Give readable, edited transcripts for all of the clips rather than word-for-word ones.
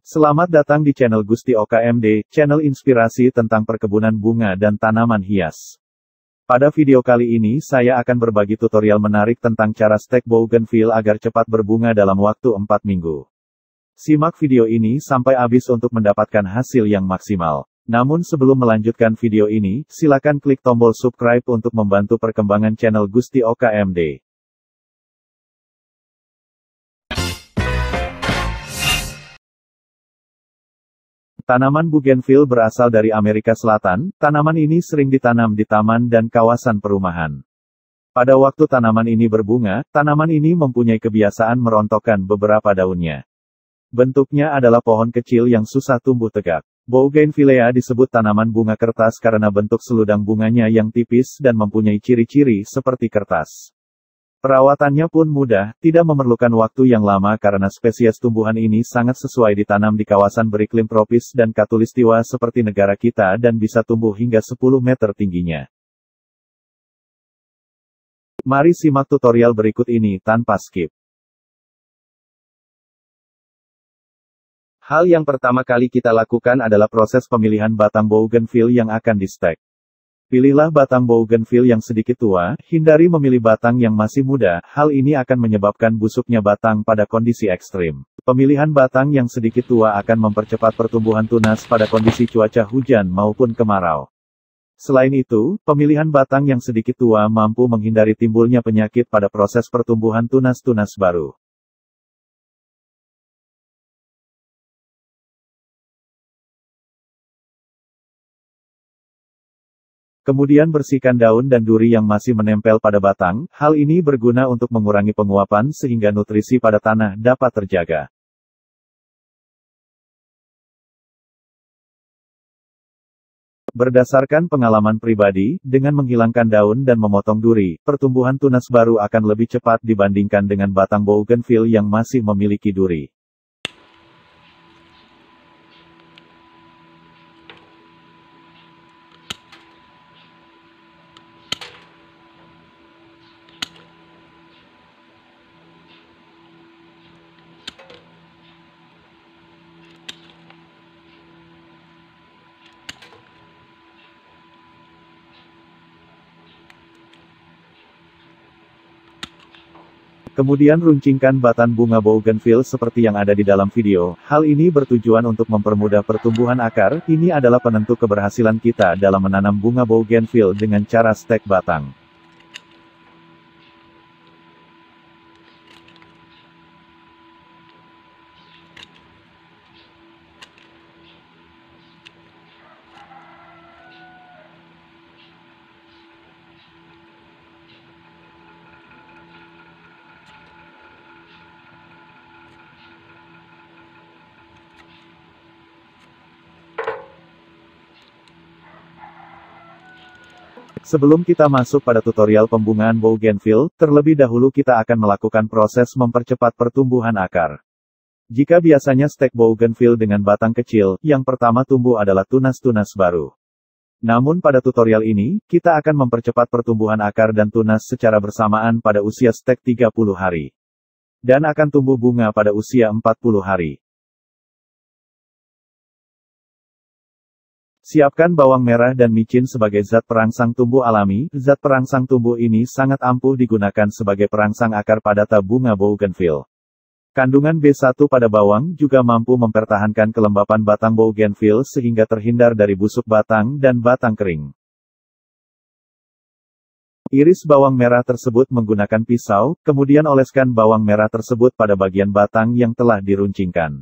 Selamat datang di channel Gusti Oka MD, channel inspirasi tentang perkebunan bunga dan tanaman hias. Pada video kali ini saya akan berbagi tutorial menarik tentang cara stek bougainville agar cepat berbunga dalam waktu 4 minggu. Simak video ini sampai habis untuk mendapatkan hasil yang maksimal. Namun sebelum melanjutkan video ini, silakan klik tombol subscribe untuk membantu perkembangan channel Gusti Oka MD. Tanaman bougainville berasal dari Amerika Selatan. Tanaman ini sering ditanam di taman dan kawasan perumahan. Pada waktu tanaman ini berbunga, tanaman ini mempunyai kebiasaan merontokkan beberapa daunnya. Bentuknya adalah pohon kecil yang susah tumbuh tegak. Bougainvillea disebut tanaman bunga kertas karena bentuk seludang bunganya yang tipis dan mempunyai ciri-ciri seperti kertas. Perawatannya pun mudah, tidak memerlukan waktu yang lama karena spesies tumbuhan ini sangat sesuai ditanam di kawasan beriklim tropis dan khatulistiwa seperti negara kita dan bisa tumbuh hingga 10 meter tingginya. Mari simak tutorial berikut ini tanpa skip. Hal yang pertama kali kita lakukan adalah proses pemilihan batang bougainville yang akan di-stek. Pilihlah batang bougainville yang sedikit tua, hindari memilih batang yang masih muda, hal ini akan menyebabkan busuknya batang pada kondisi ekstrim. Pemilihan batang yang sedikit tua akan mempercepat pertumbuhan tunas pada kondisi cuaca hujan maupun kemarau. Selain itu, pemilihan batang yang sedikit tua mampu menghindari timbulnya penyakit pada proses pertumbuhan tunas-tunas baru. Kemudian bersihkan daun dan duri yang masih menempel pada batang, hal ini berguna untuk mengurangi penguapan sehingga nutrisi pada tanah dapat terjaga. Berdasarkan pengalaman pribadi, dengan menghilangkan daun dan memotong duri, pertumbuhan tunas baru akan lebih cepat dibandingkan dengan batang bougainville yang masih memiliki duri. Kemudian runcingkan batang bunga bougainville seperti yang ada di dalam video. Hal ini bertujuan untuk mempermudah pertumbuhan akar. Ini adalah penentu keberhasilan kita dalam menanam bunga bougainville dengan cara stek batang. Sebelum kita masuk pada tutorial pembungaan bougainville, terlebih dahulu kita akan melakukan proses mempercepat pertumbuhan akar. Jika biasanya stek bougainville dengan batang kecil, yang pertama tumbuh adalah tunas-tunas baru. Namun pada tutorial ini, kita akan mempercepat pertumbuhan akar dan tunas secara bersamaan pada usia stek 30 hari. Dan akan tumbuh bunga pada usia 40 hari. Siapkan bawang merah dan micin sebagai zat perangsang tumbuh alami. Zat perangsang tumbuh ini sangat ampuh digunakan sebagai perangsang akar padata bunga bougainville. Kandungan B1 pada bawang juga mampu mempertahankan kelembapan batang bougainville sehingga terhindar dari busuk batang dan batang kering. Iris bawang merah tersebut menggunakan pisau, kemudian oleskan bawang merah tersebut pada bagian batang yang telah diruncingkan.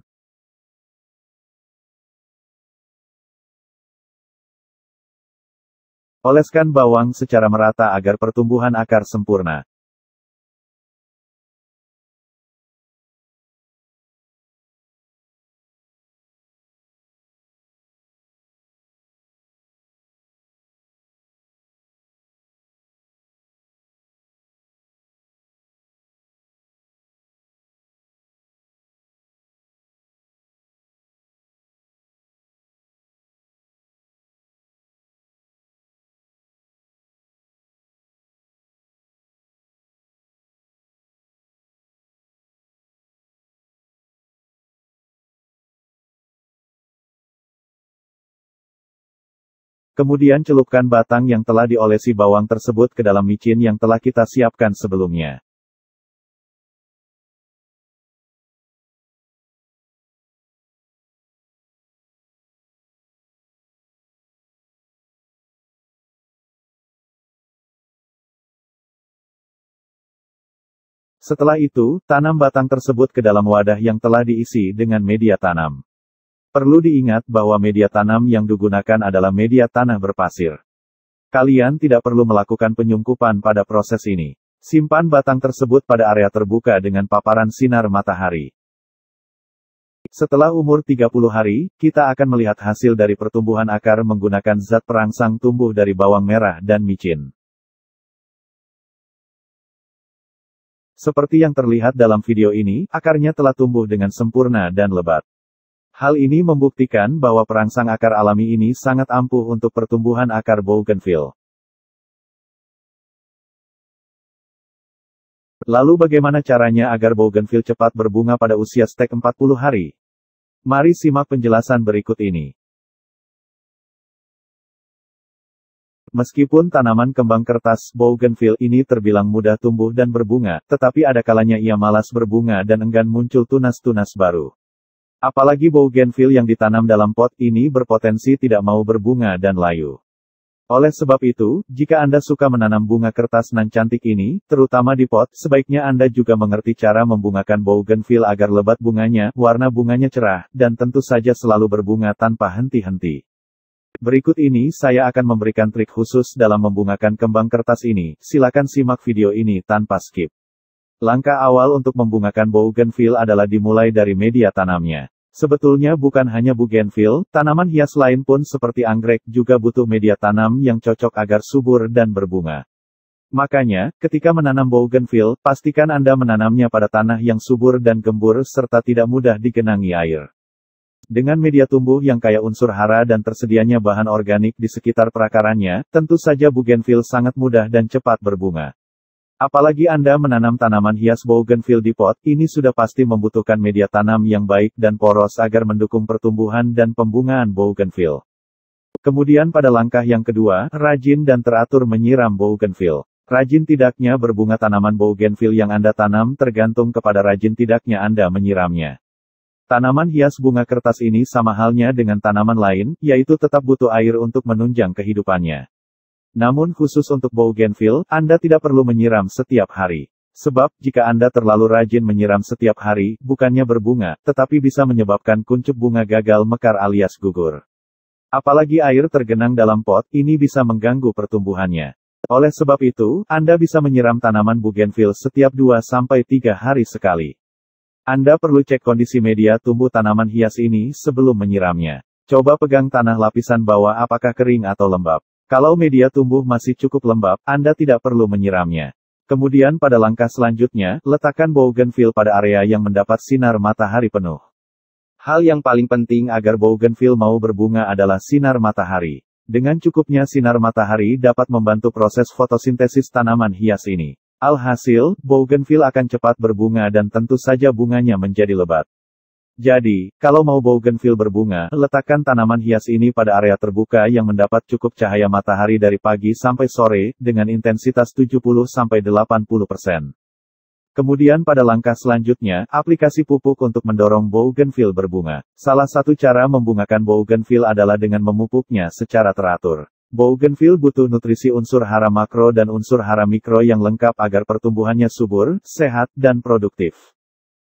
Oleskan bawang secara merata agar pertumbuhan akar sempurna. Kemudian celupkan batang yang telah diolesi bawang tersebut ke dalam micin yang telah kita siapkan sebelumnya. Setelah itu, tanam batang tersebut ke dalam wadah yang telah diisi dengan media tanam. Perlu diingat bahwa media tanam yang digunakan adalah media tanah berpasir. Kalian tidak perlu melakukan penyungkupan pada proses ini. Simpan batang tersebut pada area terbuka dengan paparan sinar matahari. Setelah umur 30 hari, kita akan melihat hasil dari pertumbuhan akar menggunakan zat perangsang tumbuh dari bawang merah dan micin. Seperti yang terlihat dalam video ini, akarnya telah tumbuh dengan sempurna dan lebat. Hal ini membuktikan bahwa perangsang akar alami ini sangat ampuh untuk pertumbuhan akar bougainville. Lalu bagaimana caranya agar bougainville cepat berbunga pada usia stek 40 hari? Mari simak penjelasan berikut ini. Meskipun tanaman kembang kertas bougainville ini terbilang mudah tumbuh dan berbunga, tetapi ada kalanya ia malas berbunga dan enggan muncul tunas-tunas baru. Apalagi bougainville yang ditanam dalam pot ini berpotensi tidak mau berbunga dan layu. Oleh sebab itu, jika Anda suka menanam bunga kertas nan cantik ini, terutama di pot, sebaiknya Anda juga mengerti cara membungakan bougainville agar lebat bunganya, warna bunganya cerah, dan tentu saja selalu berbunga tanpa henti-henti. Berikut ini saya akan memberikan trik khusus dalam membungakan kembang kertas ini, silakan simak video ini tanpa skip. Langkah awal untuk membungakan bougainville adalah dimulai dari media tanamnya. Sebetulnya bukan hanya bougainville, tanaman hias lain pun seperti anggrek juga butuh media tanam yang cocok agar subur dan berbunga. Makanya, ketika menanam bougainville, pastikan Anda menanamnya pada tanah yang subur dan gembur serta tidak mudah digenangi air. Dengan media tumbuh yang kaya unsur hara dan tersedianya bahan organik di sekitar perakarannya, tentu saja bougainville sangat mudah dan cepat berbunga. Apalagi Anda menanam tanaman hias bougainville di pot, ini sudah pasti membutuhkan media tanam yang baik dan poros agar mendukung pertumbuhan dan pembungaan bougainville. Kemudian pada langkah yang kedua, rajin dan teratur menyiram bougainville. Rajin tidaknya berbunga tanaman bougainville yang Anda tanam tergantung kepada rajin tidaknya Anda menyiramnya. Tanaman hias bunga kertas ini sama halnya dengan tanaman lain, yaitu tetap butuh air untuk menunjang kehidupannya. Namun khusus untuk bougainville, Anda tidak perlu menyiram setiap hari. Sebab, jika Anda terlalu rajin menyiram setiap hari, bukannya berbunga, tetapi bisa menyebabkan kuncup bunga gagal mekar alias gugur. Apalagi air tergenang dalam pot, ini bisa mengganggu pertumbuhannya. Oleh sebab itu, Anda bisa menyiram tanaman bougainville setiap 2-3 hari sekali. Anda perlu cek kondisi media tumbuh tanaman hias ini sebelum menyiramnya. Coba pegang tanah lapisan bawah apakah kering atau lembab. Kalau media tumbuh masih cukup lembab, Anda tidak perlu menyiramnya. Kemudian pada langkah selanjutnya, letakkan bougainville pada area yang mendapat sinar matahari penuh. Hal yang paling penting agar bougainville mau berbunga adalah sinar matahari. Dengan cukupnya sinar matahari dapat membantu proses fotosintesis tanaman hias ini. Alhasil, bougainville akan cepat berbunga dan tentu saja bunganya menjadi lebat. Jadi, kalau mau bougainville berbunga, letakkan tanaman hias ini pada area terbuka yang mendapat cukup cahaya matahari dari pagi sampai sore, dengan intensitas 70-80%. Kemudian pada langkah selanjutnya, aplikasi pupuk untuk mendorong bougainville berbunga. Salah satu cara membungakan bougainville adalah dengan memupuknya secara teratur. Bougainville butuh nutrisi unsur hara makro dan unsur hara mikro yang lengkap agar pertumbuhannya subur, sehat, dan produktif.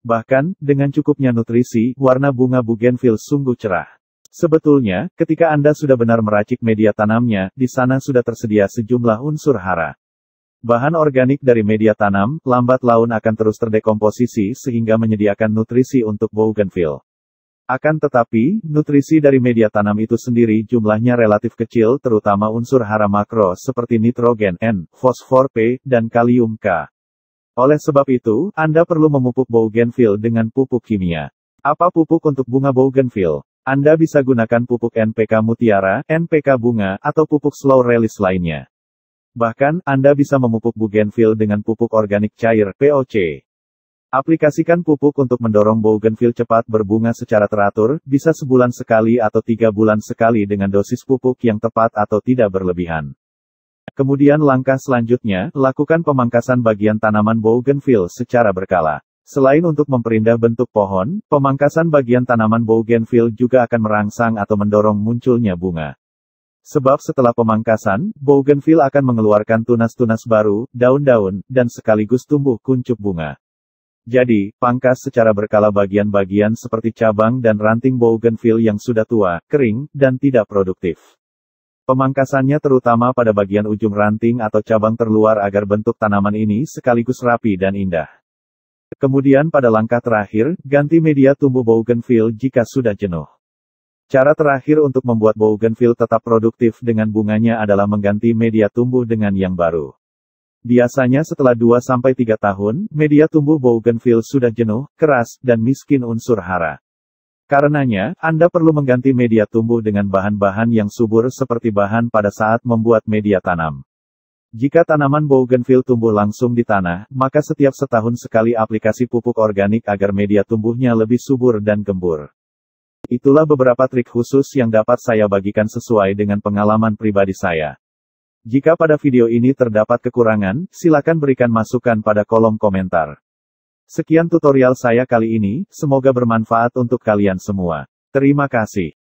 Bahkan, dengan cukupnya nutrisi, warna bunga bougainville sungguh cerah. Sebetulnya, ketika Anda sudah benar meracik media tanamnya, di sana sudah tersedia sejumlah unsur hara. Bahan organik dari media tanam, lambat laun akan terus terdekomposisi sehingga menyediakan nutrisi untuk bougainville. Akan tetapi, nutrisi dari media tanam itu sendiri jumlahnya relatif kecil terutama unsur hara makro seperti nitrogen N, fosfor P, dan kalium K. Oleh sebab itu, Anda perlu memupuk bougainville dengan pupuk kimia. Apa pupuk untuk bunga bougainville? Anda bisa gunakan pupuk NPK mutiara, NPK bunga, atau pupuk slow release lainnya. Bahkan, Anda bisa memupuk bougainville dengan pupuk organik cair, POC. Aplikasikan pupuk untuk mendorong bougainville cepat berbunga secara teratur, bisa sebulan sekali atau 3 bulan sekali dengan dosis pupuk yang tepat atau tidak berlebihan. Kemudian langkah selanjutnya, lakukan pemangkasan bagian tanaman bougainville secara berkala. Selain untuk memperindah bentuk pohon, pemangkasan bagian tanaman bougainville juga akan merangsang atau mendorong munculnya bunga. Sebab setelah pemangkasan, bougainville akan mengeluarkan tunas-tunas baru, daun-daun, dan sekaligus tumbuh kuncup bunga. Jadi, pangkas secara berkala bagian-bagian seperti cabang dan ranting bougainville yang sudah tua, kering, dan tidak produktif. Pemangkasannya terutama pada bagian ujung ranting atau cabang terluar agar bentuk tanaman ini sekaligus rapi dan indah. Kemudian pada langkah terakhir, ganti media tumbuh bougainville jika sudah jenuh. Cara terakhir untuk membuat bougainville tetap produktif dengan bunganya adalah mengganti media tumbuh dengan yang baru. Biasanya setelah 2-3 tahun, media tumbuh bougainville sudah jenuh, keras, dan miskin unsur hara. Karenanya, Anda perlu mengganti media tumbuh dengan bahan-bahan yang subur seperti bahan pada saat membuat media tanam. Jika tanaman bougainville tumbuh langsung di tanah, maka setiap setahun sekali aplikasi pupuk organik agar media tumbuhnya lebih subur dan gembur. Itulah beberapa trik khusus yang dapat saya bagikan sesuai dengan pengalaman pribadi saya. Jika pada video ini terdapat kekurangan, silakan berikan masukan pada kolom komentar. Sekian tutorial saya kali ini, semoga bermanfaat untuk kalian semua. Terima kasih.